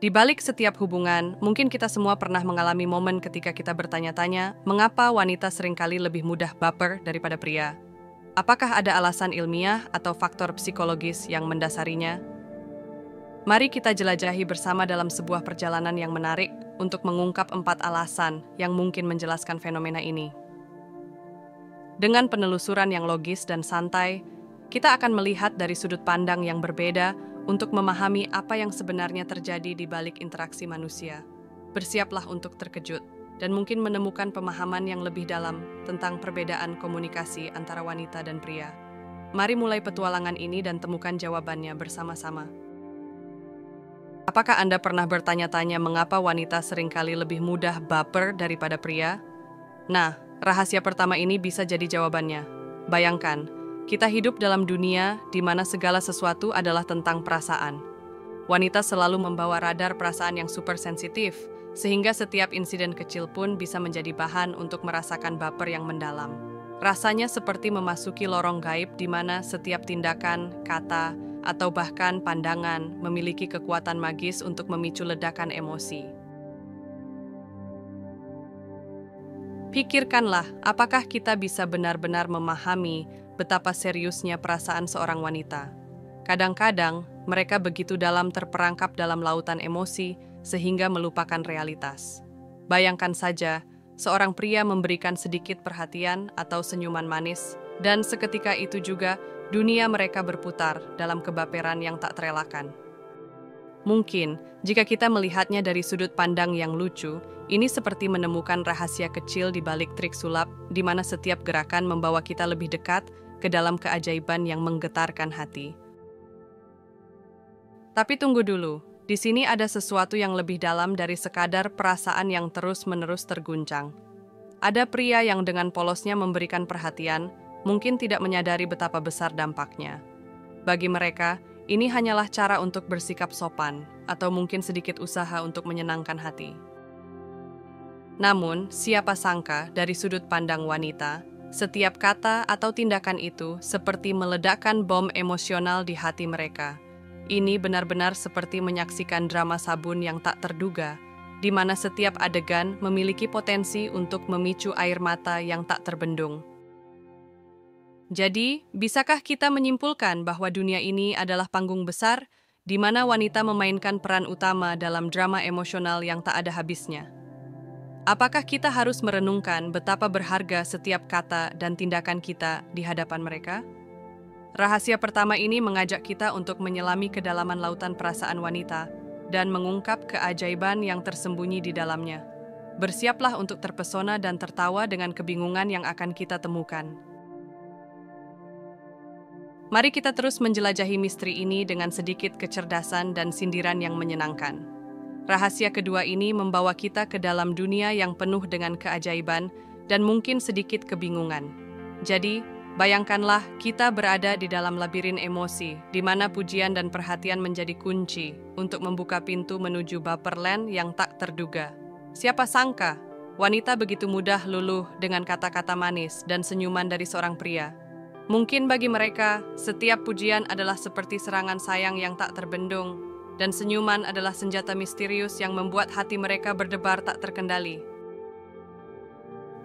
Di balik setiap hubungan, mungkin kita semua pernah mengalami momen ketika kita bertanya-tanya, mengapa wanita seringkali lebih mudah baper daripada pria? Apakah ada alasan ilmiah atau faktor psikologis yang mendasarinya? Mari kita jelajahi bersama dalam sebuah perjalanan yang menarik untuk mengungkap 4 alasan yang mungkin menjelaskan fenomena ini. Dengan penelusuran yang logis dan santai, kita akan melihat dari sudut pandang yang berbeda untuk memahami apa yang sebenarnya terjadi di balik interaksi manusia. Bersiaplah untuk terkejut dan mungkin menemukan pemahaman yang lebih dalam tentang perbedaan komunikasi antara wanita dan pria. Mari mulai petualangan ini dan temukan jawabannya bersama-sama. Apakah Anda pernah bertanya-tanya mengapa wanita seringkali lebih mudah baper daripada pria? Nah, rahasia pertama ini bisa jadi jawabannya. Bayangkan, kita hidup dalam dunia di mana segala sesuatu adalah tentang perasaan. Wanita selalu membawa radar perasaan yang super sensitif, sehingga setiap insiden kecil pun bisa menjadi bahan untuk merasakan baper yang mendalam. Rasanya seperti memasuki lorong gaib di mana setiap tindakan, kata, atau bahkan pandangan memiliki kekuatan magis untuk memicu ledakan emosi. Pikirkanlah, apakah kita bisa benar-benar memahami betapa seriusnya perasaan seorang wanita? Kadang-kadang, mereka begitu dalam terperangkap dalam lautan emosi sehingga melupakan realitas. Bayangkan saja, seorang pria memberikan sedikit perhatian atau senyuman manis, dan seketika itu juga dunia mereka berputar dalam kebaperan yang tak terelakkan. Mungkin, jika kita melihatnya dari sudut pandang yang lucu, ini seperti menemukan rahasia kecil di balik trik sulap, di mana setiap gerakan membawa kita lebih dekat ke dalam keajaiban yang menggetarkan hati. Tapi tunggu dulu, di sini ada sesuatu yang lebih dalam dari sekadar perasaan yang terus-menerus terguncang. Ada pria yang dengan polosnya memberikan perhatian, mungkin tidak menyadari betapa besar dampaknya. Bagi mereka, ini hanyalah cara untuk bersikap sopan, atau mungkin sedikit usaha untuk menyenangkan hati. Namun, siapa sangka dari sudut pandang wanita, setiap kata atau tindakan itu seperti meledakkan bom emosional di hati mereka. Ini benar-benar seperti menyaksikan drama sabun yang tak terduga, di mana setiap adegan memiliki potensi untuk memicu air mata yang tak terbendung. Jadi, bisakah kita menyimpulkan bahwa dunia ini adalah panggung besar, di mana wanita memainkan peran utama dalam drama emosional yang tak ada habisnya? Apakah kita harus merenungkan betapa berharga setiap kata dan tindakan kita di hadapan mereka? Rahasia pertama ini mengajak kita untuk menyelami kedalaman lautan perasaan wanita dan mengungkap keajaiban yang tersembunyi di dalamnya. Bersiaplah untuk terpesona dan tertawa dengan kebingungan yang akan kita temukan. Mari kita terus menjelajahi misteri ini dengan sedikit kecerdasan dan sindiran yang menyenangkan. Rahasia kedua ini membawa kita ke dalam dunia yang penuh dengan keajaiban dan mungkin sedikit kebingungan. Jadi, bayangkanlah kita berada di dalam labirin emosi, di mana pujian dan perhatian menjadi kunci untuk membuka pintu menuju baperland yang tak terduga. Siapa sangka, wanita begitu mudah luluh dengan kata-kata manis dan senyuman dari seorang pria. Mungkin bagi mereka, setiap pujian adalah seperti serangan sayang yang tak terbendung, dan senyuman adalah senjata misterius yang membuat hati mereka berdebar tak terkendali.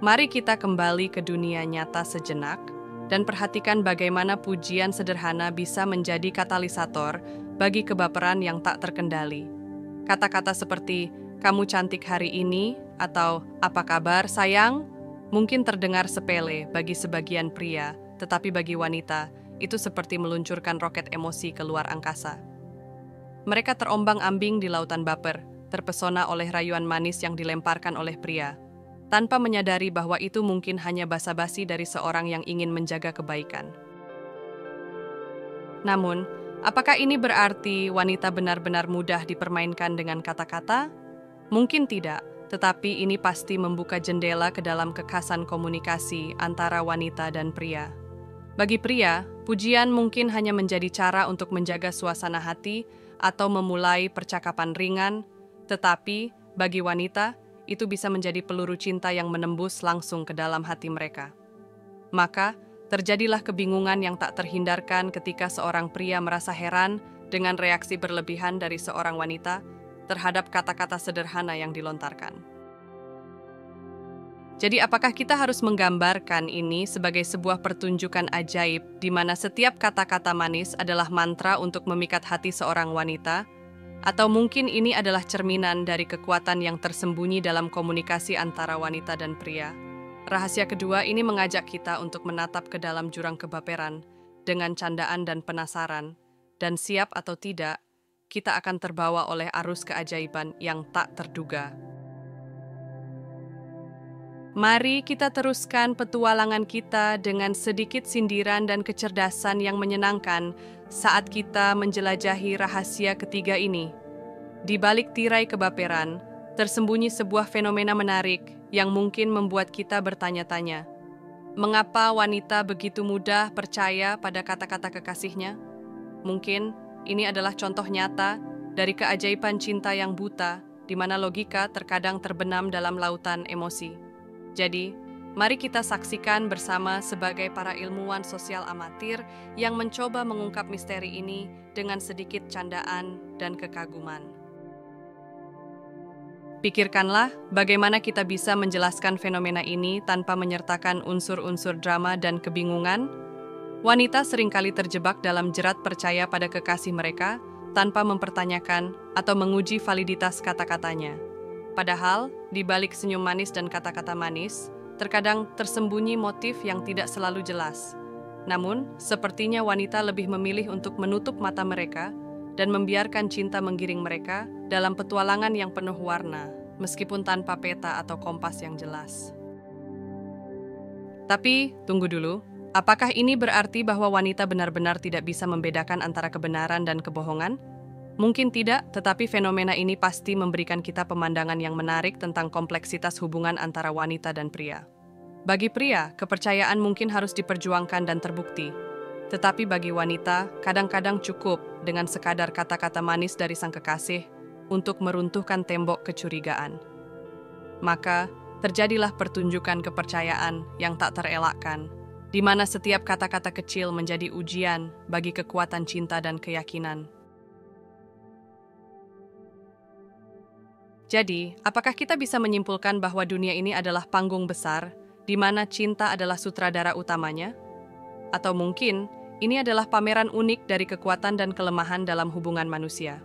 Mari kita kembali ke dunia nyata sejenak, dan perhatikan bagaimana pujian sederhana bisa menjadi katalisator bagi kebaperan yang tak terkendali. Kata-kata seperti, "Kamu cantik hari ini," atau "Apa kabar, sayang?" mungkin terdengar sepele bagi sebagian pria, tetapi bagi wanita, itu seperti meluncurkan roket emosi ke luar angkasa. Mereka terombang-ambing di lautan baper, terpesona oleh rayuan manis yang dilemparkan oleh pria, tanpa menyadari bahwa itu mungkin hanya basa-basi dari seorang yang ingin menjaga kebaikan. Namun, apakah ini berarti wanita benar-benar mudah dipermainkan dengan kata-kata? Mungkin tidak, tetapi ini pasti membuka jendela ke dalam kekhasan komunikasi antara wanita dan pria. Bagi pria, pujian mungkin hanya menjadi cara untuk menjaga suasana hati atau memulai percakapan ringan, tetapi bagi wanita, itu bisa menjadi peluru cinta yang menembus langsung ke dalam hati mereka. Maka, terjadilah kebingungan yang tak terhindarkan ketika seorang pria merasa heran dengan reaksi berlebihan dari seorang wanita, terhadap kata-kata sederhana yang dilontarkan. Jadi apakah kita harus menggambarkan ini sebagai sebuah pertunjukan ajaib di mana setiap kata-kata manis adalah mantra untuk memikat hati seorang wanita? Atau mungkin ini adalah cerminan dari kekuatan yang tersembunyi dalam komunikasi antara wanita dan pria? Rahasia kedua ini mengajak kita untuk menatap ke dalam jurang kebaperan dengan candaan dan penasaran, dan siap atau tidak, kita akan terbawa oleh arus keajaiban yang tak terduga. Mari kita teruskan petualangan kita dengan sedikit sindiran dan kecerdasan yang menyenangkan saat kita menjelajahi rahasia ketiga ini. Di balik tirai kebaperan, tersembunyi sebuah fenomena menarik yang mungkin membuat kita bertanya-tanya. Mengapa wanita begitu mudah percaya pada kata-kata kekasihnya? Mungkin ini adalah contoh nyata dari keajaiban cinta yang buta, di mana logika terkadang terbenam dalam lautan emosi. Jadi, mari kita saksikan bersama sebagai para ilmuwan sosial amatir yang mencoba mengungkap misteri ini dengan sedikit candaan dan kekaguman. Pikirkanlah bagaimana kita bisa menjelaskan fenomena ini tanpa menyertakan unsur-unsur drama dan kebingungan. Wanita seringkali terjebak dalam jerat percaya pada kekasih mereka tanpa mempertanyakan atau menguji validitas kata-katanya. Padahal, di balik senyum manis dan kata-kata manis, terkadang tersembunyi motif yang tidak selalu jelas. Namun, sepertinya wanita lebih memilih untuk menutup mata mereka dan membiarkan cinta menggiring mereka dalam petualangan yang penuh warna, meskipun tanpa peta atau kompas yang jelas. Tapi, tunggu dulu. Apakah ini berarti bahwa wanita benar-benar tidak bisa membedakan antara kebenaran dan kebohongan? Mungkin tidak, tetapi fenomena ini pasti memberikan kita pemandangan yang menarik tentang kompleksitas hubungan antara wanita dan pria. Bagi pria, kepercayaan mungkin harus diperjuangkan dan terbukti. Tetapi bagi wanita, kadang-kadang cukup dengan sekadar kata-kata manis dari sang kekasih untuk meruntuhkan tembok kecurigaan. Maka, terjadilah pertunjukan kepercayaan yang tak terelakkan, di mana setiap kata-kata kecil menjadi ujian bagi kekuatan cinta dan keyakinan. Jadi, apakah kita bisa menyimpulkan bahwa dunia ini adalah panggung besar, di mana cinta adalah sutradara utamanya? Atau mungkin, ini adalah pameran unik dari kekuatan dan kelemahan dalam hubungan manusia?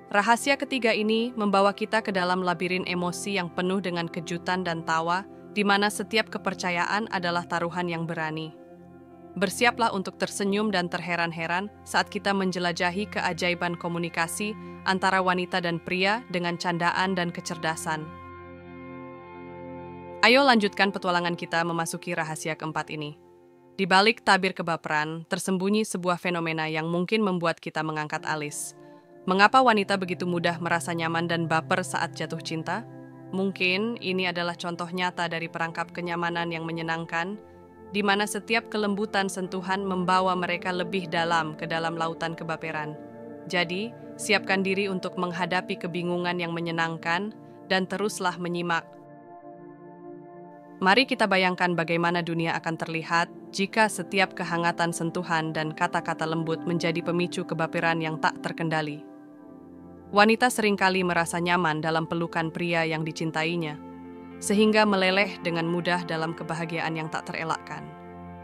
Rahasia ketiga ini membawa kita ke dalam labirin emosi yang penuh dengan kejutan dan tawa, di mana setiap kepercayaan adalah taruhan yang berani. Bersiaplah untuk tersenyum dan terheran-heran saat kita menjelajahi keajaiban komunikasi antara wanita dan pria dengan candaan dan kecerdasan. Ayo lanjutkan petualangan kita memasuki rahasia keempat ini. Di balik tabir kebaperan, tersembunyi sebuah fenomena yang mungkin membuat kita mengangkat alis. Mengapa wanita begitu mudah merasa nyaman dan baper saat jatuh cinta? Mungkin ini adalah contoh nyata dari perangkap kenyamanan yang menyenangkan, di mana setiap kelembutan sentuhan membawa mereka lebih dalam ke dalam lautan kebaperan. Jadi, siapkan diri untuk menghadapi kebingungan yang menyenangkan dan teruslah menyimak. Mari kita bayangkan bagaimana dunia akan terlihat jika setiap kehangatan sentuhan dan kata-kata lembut menjadi pemicu kebaperan yang tak terkendali. Wanita seringkali merasa nyaman dalam pelukan pria yang dicintainya, sehingga meleleh dengan mudah dalam kebahagiaan yang tak terelakkan.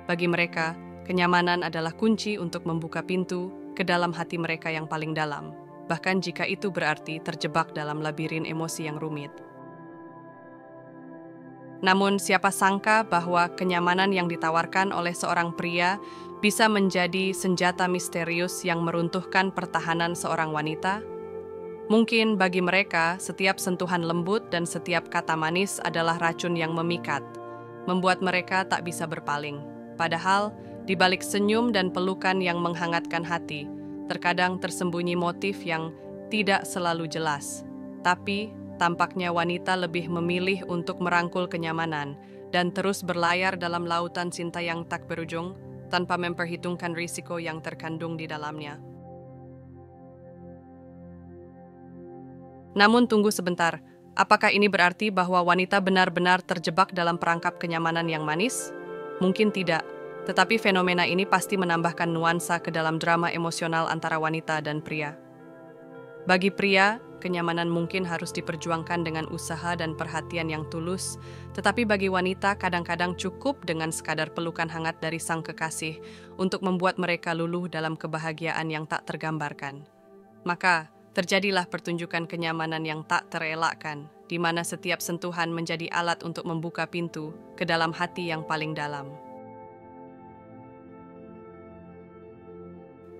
Bagi mereka, kenyamanan adalah kunci untuk membuka pintu ke dalam hati mereka yang paling dalam, bahkan jika itu berarti terjebak dalam labirin emosi yang rumit. Namun, siapa sangka bahwa kenyamanan yang ditawarkan oleh seorang pria bisa menjadi senjata misterius yang meruntuhkan pertahanan seorang wanita? Mungkin bagi mereka, setiap sentuhan lembut dan setiap kata manis adalah racun yang memikat, membuat mereka tak bisa berpaling. Padahal, di balik senyum dan pelukan yang menghangatkan hati, terkadang tersembunyi motif yang tidak selalu jelas. Tapi, tampaknya wanita lebih memilih untuk merangkul kenyamanan dan terus berlayar dalam lautan cinta yang tak berujung, tanpa memperhitungkan risiko yang terkandung di dalamnya. Namun tunggu sebentar, apakah ini berarti bahwa wanita benar-benar terjebak dalam perangkap kenyamanan yang manis? Mungkin tidak, tetapi fenomena ini pasti menambahkan nuansa ke dalam drama emosional antara wanita dan pria. Bagi pria, kenyamanan mungkin harus diperjuangkan dengan usaha dan perhatian yang tulus, tetapi bagi wanita kadang-kadang cukup dengan sekadar pelukan hangat dari sang kekasih untuk membuat mereka luluh dalam kebahagiaan yang tak tergambarkan. Maka, terjadilah pertunjukan kenyamanan yang tak terelakkan, di mana setiap sentuhan menjadi alat untuk membuka pintu ke dalam hati yang paling dalam.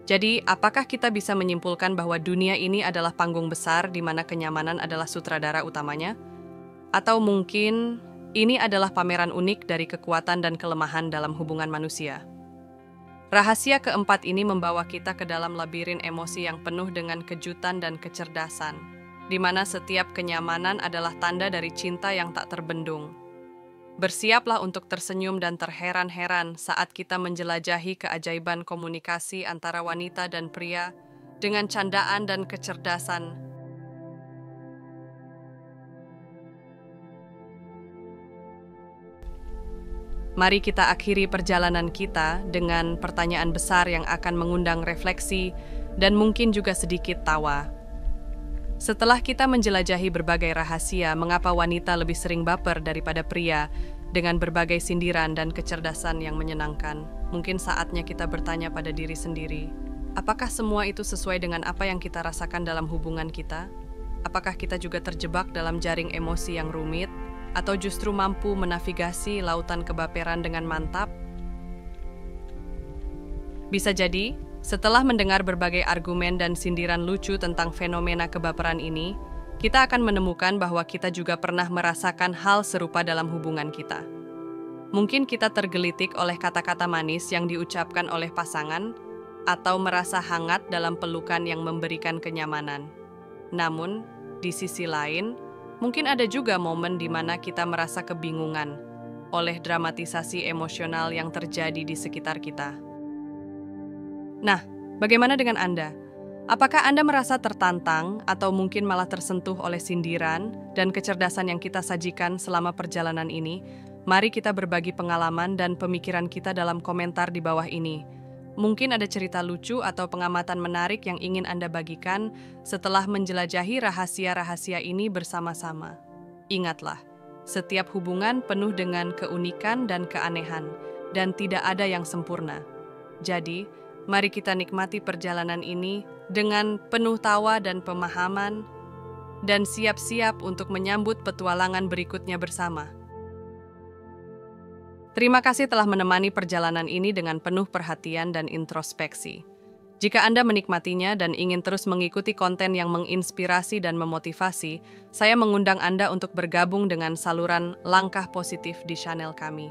Jadi, apakah kita bisa menyimpulkan bahwa dunia ini adalah panggung besar di mana kenyamanan adalah sutradara utamanya? Atau mungkin ini adalah pameran unik dari kekuatan dan kelemahan dalam hubungan manusia? Rahasia keempat ini membawa kita ke dalam labirin emosi yang penuh dengan kejutan dan kecerdasan, di mana setiap kenyamanan adalah tanda dari cinta yang tak terbendung. Bersiaplah untuk tersenyum dan terheran-heran saat kita menjelajahi keajaiban komunikasi antara wanita dan pria dengan candaan dan kecerdasan. Mari kita akhiri perjalanan kita dengan pertanyaan besar yang akan mengundang refleksi dan mungkin juga sedikit tawa. Setelah kita menjelajahi berbagai rahasia mengapa wanita lebih sering baper daripada pria dengan berbagai sindiran dan kecerdasan yang menyenangkan, mungkin saatnya kita bertanya pada diri sendiri, apakah semua itu sesuai dengan apa yang kita rasakan dalam hubungan kita? Apakah kita juga terjebak dalam jaring emosi yang rumit, atau justru mampu menavigasi lautan kebaperan dengan mantap? Bisa jadi, setelah mendengar berbagai argumen dan sindiran lucu tentang fenomena kebaperan ini, kita akan menemukan bahwa kita juga pernah merasakan hal serupa dalam hubungan kita. Mungkin kita tergelitik oleh kata-kata manis yang diucapkan oleh pasangan, atau merasa hangat dalam pelukan yang memberikan kenyamanan. Namun, di sisi lain, mungkin ada juga momen di mana kita merasa kebingungan oleh dramatisasi emosional yang terjadi di sekitar kita. Nah, bagaimana dengan Anda? Apakah Anda merasa tertantang atau mungkin malah tersentuh oleh sindiran dan kecerdasan yang kita sajikan selama perjalanan ini? Mari kita berbagi pengalaman dan pemikiran kita dalam komentar di bawah ini. Mungkin ada cerita lucu atau pengamatan menarik yang ingin Anda bagikan setelah menjelajahi rahasia-rahasia ini bersama-sama. Ingatlah, setiap hubungan penuh dengan keunikan dan keanehan, dan tidak ada yang sempurna. Jadi, mari kita nikmati perjalanan ini dengan penuh tawa dan pemahaman, dan siap-siap untuk menyambut petualangan berikutnya bersama. Terima kasih telah menemani perjalanan ini dengan penuh perhatian dan introspeksi. Jika Anda menikmatinya dan ingin terus mengikuti konten yang menginspirasi dan memotivasi, saya mengundang Anda untuk bergabung dengan saluran Langkah Positif di channel kami.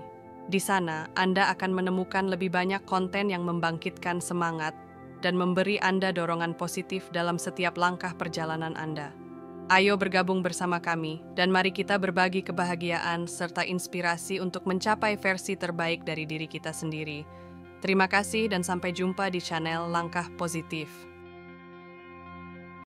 Di sana, Anda akan menemukan lebih banyak konten yang membangkitkan semangat dan memberi Anda dorongan positif dalam setiap langkah perjalanan Anda. Ayo bergabung bersama kami, dan mari kita berbagi kebahagiaan serta inspirasi untuk mencapai versi terbaik dari diri kita sendiri. Terima kasih dan sampai jumpa di channel Langkah Positif.